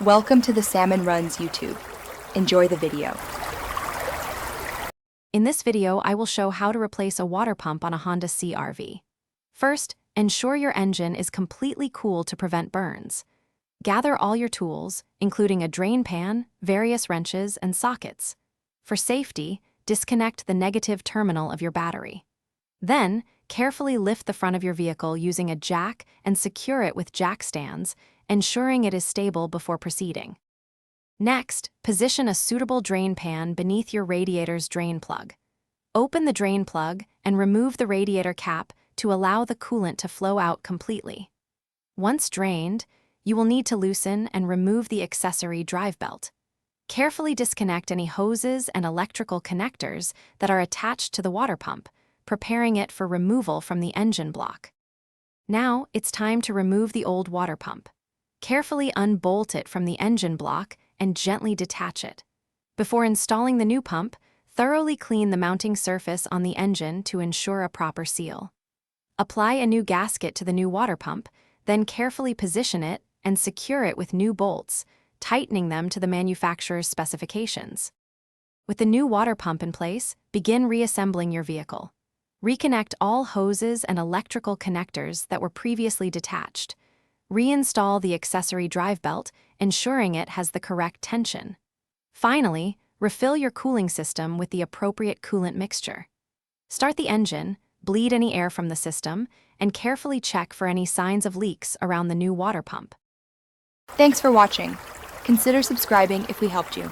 Welcome to the Salmon Runs YouTube. Enjoy the video. In this video, I will show how to replace a water pump on a Honda CR-V. First, ensure your engine is completely cool to prevent burns. Gather all your tools, including a drain pan, various wrenches, and sockets. For safety, disconnect the negative terminal of your battery. Then, carefully lift the front of your vehicle using a jack and secure it with jack stands, ensuring it is stable before proceeding. Next, position a suitable drain pan beneath your radiator's drain plug. Open the drain plug and remove the radiator cap to allow the coolant to flow out completely. Once drained, you will need to loosen and remove the accessory drive belt. Carefully disconnect any hoses and electrical connectors that are attached to the water pump, preparing it for removal from the engine block. Now, it's time to remove the old water pump. Carefully unbolt it from the engine block and gently detach it. Before installing the new pump, thoroughly clean the mounting surface on the engine to ensure a proper seal. Apply a new gasket to the new water pump, then carefully position it and secure it with new bolts, tightening them to the manufacturer's specifications. With the new water pump in place, begin reassembling your vehicle. Reconnect all hoses and electrical connectors that were previously detached. Reinstall the accessory drive belt, ensuring it has the correct tension. Finally, refill your cooling system with the appropriate coolant mixture. Start the engine, bleed any air from the system, and carefully check for any signs of leaks around the new water pump. Thanks for watching. Consider subscribing if we helped you.